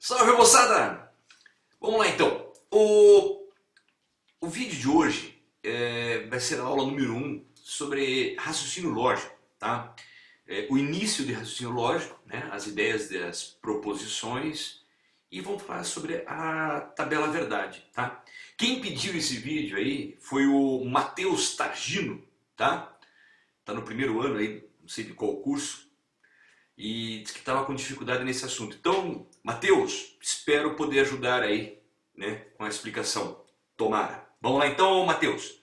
Salve, moçada! Vamos lá então. O vídeo de hoje vai ser a aula número 1 sobre raciocínio lógico, tá? O início de raciocínio lógico, né? As ideias das proposições, e vamos falar sobre a tabela verdade, tá? Quem pediu esse vídeo aí foi o Matheus Targino, tá? Tá no primeiro ano aí, não sei de qual curso, e disse que estava com dificuldade nesse assunto. Então, Matheus, espero poder ajudar aí, né, com a explicação. Tomara. Vamos lá então, Matheus.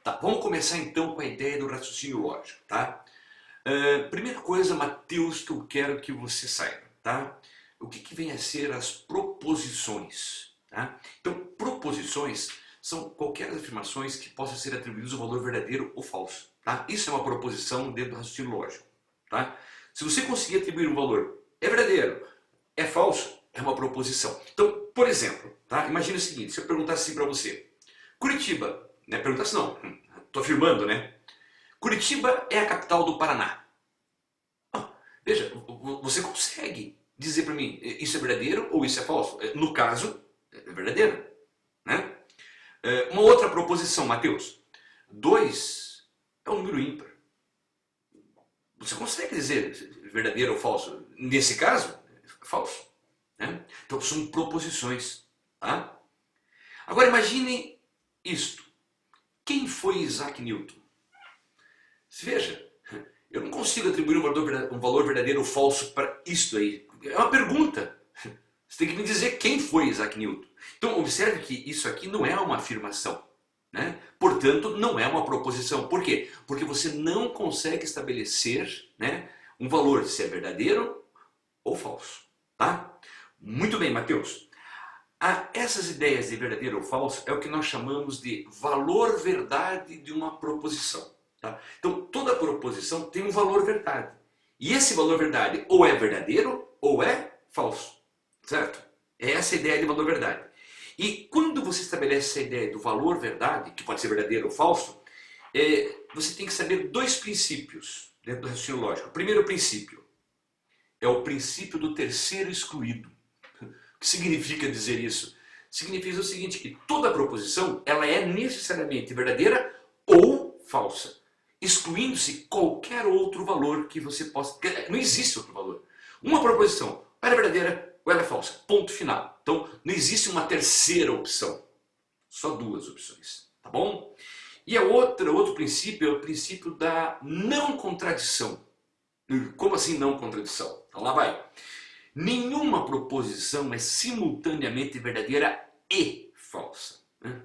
Tá, vamos começar então com a ideia do raciocínio lógico, tá? Primeira coisa, Matheus, que eu quero que você saiba, tá? O que vem a ser as proposições, tá? Então, proposições são qualquer afirmações que possam ser atribuídas ao valor verdadeiro ou falso, tá? Isso é uma proposição dentro do raciocínio lógico, tá? Se você conseguir atribuir um valor, é verdadeiro, é falso, é uma proposição. Então, por exemplo, tá? Imagina o seguinte, se eu perguntasse assim para você, Curitiba, né? Perguntasse não, estou afirmando, né? Curitiba é a capital do Paraná. Veja, você consegue dizer para mim, isso é verdadeiro ou isso é falso? No caso, é verdadeiro, né? Uma outra proposição, Matheus, 2 é um número ímpar. Você consegue dizer verdadeiro ou falso? Nesse caso, é falso, né? Então são proposições, tá? Agora imagine isto. Quem foi Isaac Newton? Veja, eu não consigo atribuir um valor verdadeiro ou falso para isto aí. É uma pergunta. Você tem que me dizer quem foi Isaac Newton. Então observe que isso aqui não é uma afirmação, né? Portanto, não é uma proposição. Por quê? Porque você não consegue estabelecer, né, um valor, se é verdadeiro ou falso. Tá? Muito bem, Matheus. Essas ideias de verdadeiro ou falso é o que nós chamamos de valor verdade de uma proposição. Tá? Então, toda proposição tem um valor verdade. E esse valor verdade ou é verdadeiro ou é falso. Certo? É essa a ideia de valor verdade. E quando você estabelece essa ideia do valor verdade, que pode ser verdadeiro ou falso, você tem que saber 2 princípios dentro do raciocínio lógico. O primeiro princípio é o princípio do terceiro excluído. O que significa dizer isso? Significa o seguinte, que toda proposição ela é necessariamente verdadeira ou falsa, excluindo-se qualquer outro valor que você possa... Não existe outro valor. Uma proposição ou ela é verdadeira ou ela é falsa. Ponto final. Então, não existe uma terceira opção. Só 2 opções. Tá bom? E outro princípio é o princípio da não contradição. Como assim não contradição? Então lá vai. Nenhuma proposição é simultaneamente verdadeira e falsa, né?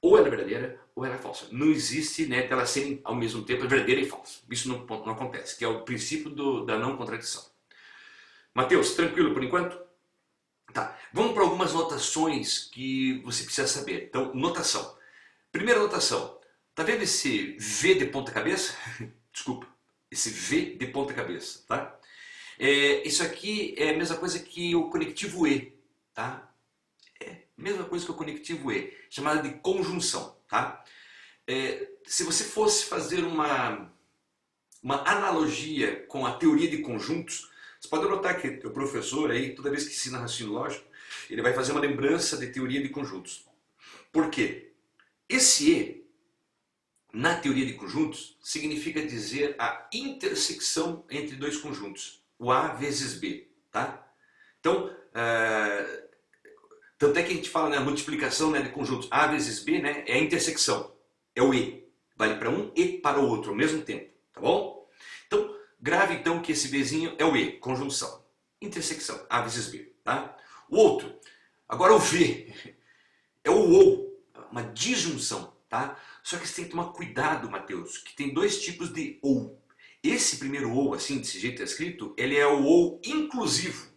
Ou ela é verdadeira ou ela é falsa. Não existe, né, delas serem ao mesmo tempo verdadeira e falsa. Isso não acontece, que é o princípio da não contradição. Matheus, tranquilo por enquanto? Tá. Vamos para algumas notações que você precisa saber. Então, notação. Primeira notação. Tá vendo esse V de ponta cabeça? Desculpa. Esse V de ponta cabeça, tá? Isso aqui é a mesma coisa que o conectivo E, tá? É a mesma coisa que o conectivo E, chamada de conjunção, tá? Se você fosse fazer uma analogia com a teoria de conjuntos, você pode notar que o professor aí, toda vez que ensina raciocínio lógico, ele vai fazer uma lembrança de teoria de conjuntos. Por quê? Esse E, na teoria de conjuntos, significa dizer a intersecção entre 2 conjuntos. O A vezes B, tá? Então, tanto é que a gente fala na multiplicação, né, de conjuntos A vezes B, né, é a intersecção, é o E. Vale para um e para o outro ao mesmo tempo, tá bom? Então, grave então que esse Bzinho é o E, conjunção. Intersecção, A vezes B, tá? O outro, agora o V, é o OU, uma disjunção, tá? Só que você tem que tomar cuidado, Matheus, que tem 2 tipos de OU. Esse primeiro OU, assim, desse jeito está escrito, ele é o OU inclusivo,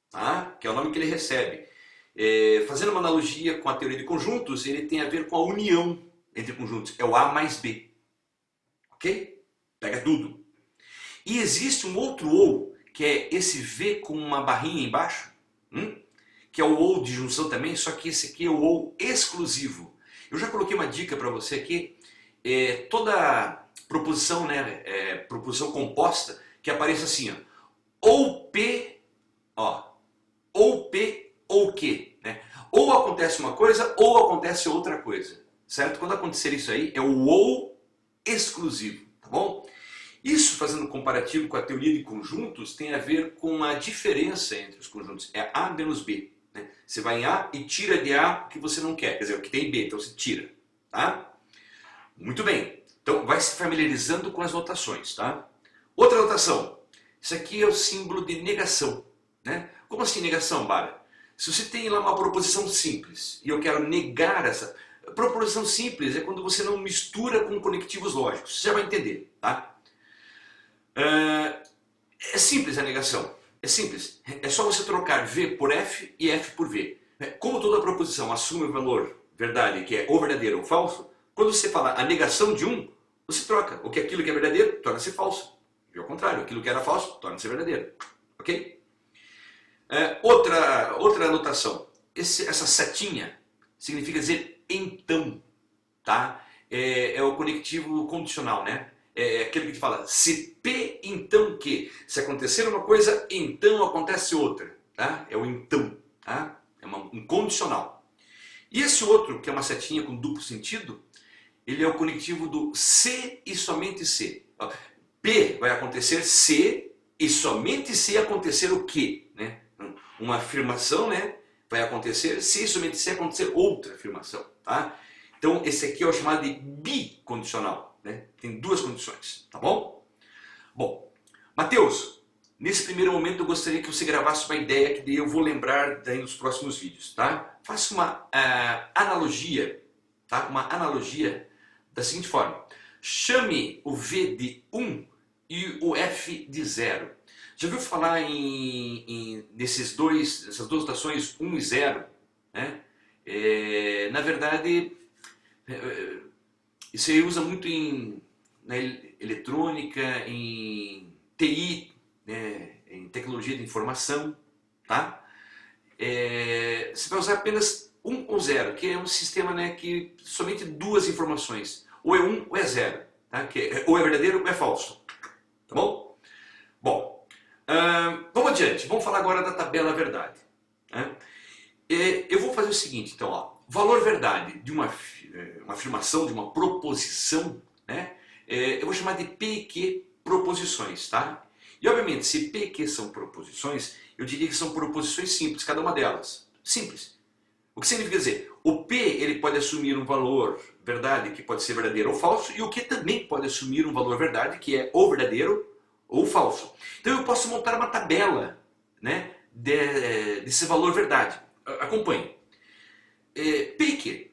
tá? Que é o nome que ele recebe. Fazendo uma analogia com a teoria de conjuntos, ele tem a ver com a união entre conjuntos. É o A mais B. Ok? Pega tudo. E existe um outro OU, que é esse V com uma barrinha embaixo, que é o OU de junção também, só que esse aqui é o OU exclusivo. Eu já coloquei uma dica para você aqui. Toda proposição, né, proposição composta, que apareça assim, ó, ou P coisa ou acontece outra coisa, certo? Quando acontecer isso aí, é o ou exclusivo, tá bom? Isso, fazendo um comparativo com a teoria de conjuntos, tem a ver com a diferença entre os conjuntos. É A menos B. Né? Você vai em A e tira de A o que você não quer, quer dizer, o que tem em B, então você tira. Tá? Muito bem. Então, vai se familiarizando com as notações. Tá? Outra notação. Isso aqui é o símbolo de negação. Né? Como assim negação, Bara? Se você tem lá uma proposição simples e eu quero negar essa... Proposição simples é quando você não mistura com conectivos lógicos. Você já vai entender. Tá? É simples a negação, é simples. É só você trocar V por F e F por V. Como toda proposição assume o valor verdade, que é ou verdadeiro ou falso, quando você fala a negação de um, você troca. O que aquilo que é verdadeiro torna-se falso. E ao contrário, aquilo que era falso torna-se verdadeiro. Ok? Outra anotação. Essa setinha significa dizer então. Tá? É o conectivo condicional, né? É aquele que fala, se P, então que. Se acontecer uma coisa, então acontece outra. Tá? É o então. Tá? É um condicional. E esse outro, que é uma setinha com duplo sentido, ele é o conectivo do se e somente se. P vai acontecer se e somente se acontecer o que. Né? Uma afirmação, né, vai acontecer se e somente se acontecer outra afirmação. Tá? Então esse aqui é o chamado de bicondicional. Né? Tem duas condições, tá bom? Bom, Mateus, nesse primeiro momento eu gostaria que você gravasse uma ideia que daí eu vou lembrar daí nos próximos vídeos, tá? Faça uma analogia, tá? Uma analogia da seguinte forma. Chame o V de 1 e o F de 0. Já ouviu falar nessas duas notações 1 e 0? Né? Na verdade... Isso aí usa muito na eletrônica, em TI, né, em tecnologia de informação, tá? Você vai usar apenas 1 ou 0, que é um sistema, né, que somente duas informações, ou é 1 ou é 0, tá? Ou é verdadeiro ou é falso, tá bom? Bom, vamos adiante, vamos falar agora da tabela verdade. Né? Eu vou fazer o seguinte, então, ó, valor verdade de uma afirmação, de uma proposição, né? Eu vou chamar de P e Q proposições, tá? E obviamente, se P e Q são proposições, eu diria que são proposições simples, cada uma delas. Simples. O que significa dizer? O P ele pode assumir um valor verdade, que pode ser verdadeiro ou falso, e o Q também pode assumir um valor verdade, que é ou verdadeiro ou falso. Então eu posso montar uma tabela, né, desse valor verdade. Acompanhe. P e Q.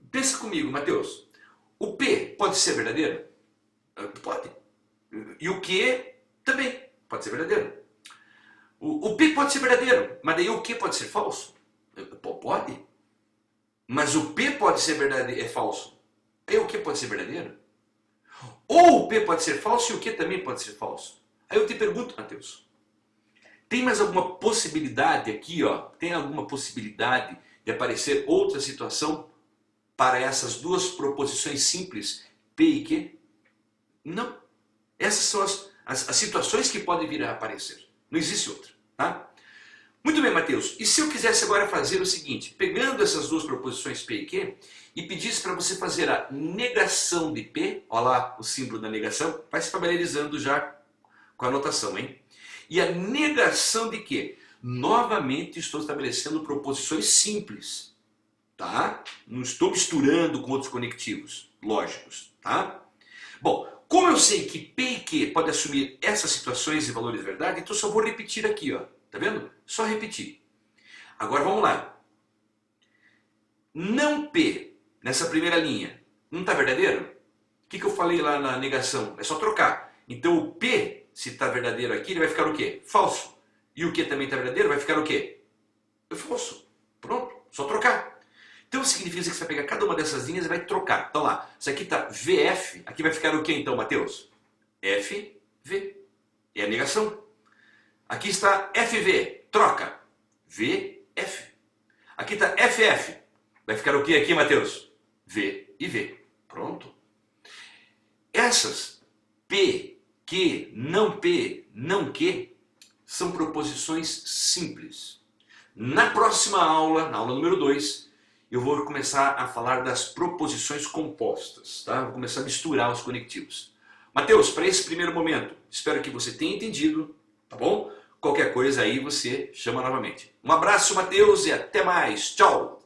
Pensa comigo, Mateus. O P pode ser verdadeiro? Pode. E o Q também pode ser verdadeiro. O P pode ser verdadeiro, mas daí o Q pode ser falso? Pode. Mas o P pode ser verdadeiro, é falso. Aí o Q pode ser verdadeiro? Ou o P pode ser falso e o Q também pode ser falso? Aí eu te pergunto, Mateus, tem mais alguma possibilidade aqui, ó? Tem alguma possibilidade de aparecer outra situação para essas duas proposições simples, P e Q? Não. Essas são as situações que podem vir a aparecer. Não existe outra. Tá? Muito bem, Mateus. E se eu quisesse agora fazer o seguinte, pegando essas duas proposições P e Q, e pedisse para você fazer a negação de P, olha lá o símbolo da negação, vai se familiarizando já com a notação, hein? E a negação de Q? Novamente estou estabelecendo proposições simples. Tá? Não estou misturando com outros conectivos lógicos. Tá? Bom, como eu sei que P e Q pode assumir essas situações e valores de verdade, então só vou repetir aqui. Ó. Tá vendo? Só repetir. Agora vamos lá. Não P, nessa primeira linha, não está verdadeiro? O que eu falei lá na negação? É só trocar. Então o P, se está verdadeiro aqui, ele vai ficar o quê? Falso. E o Q também está verdadeiro, vai ficar o quê? Falso. Pronto, só trocar. Então significa que você vai pegar cada uma dessas linhas e vai trocar. Então lá, isso aqui está VF, aqui vai ficar o que então, Mateus? FV. É a negação. Aqui está FV, troca. VF. Aqui está FF. Vai ficar o que aqui, Mateus? V e V. Pronto. Essas P, Q, não P, não Q, são proposições simples. Na próxima aula, na aula número 2, eu vou começar a falar das proposições compostas, tá? Vou começar a misturar os conectivos. Mateus, para esse primeiro momento, espero que você tenha entendido, tá bom? Qualquer coisa aí você chama novamente. Um abraço, Mateus, e até mais. Tchau!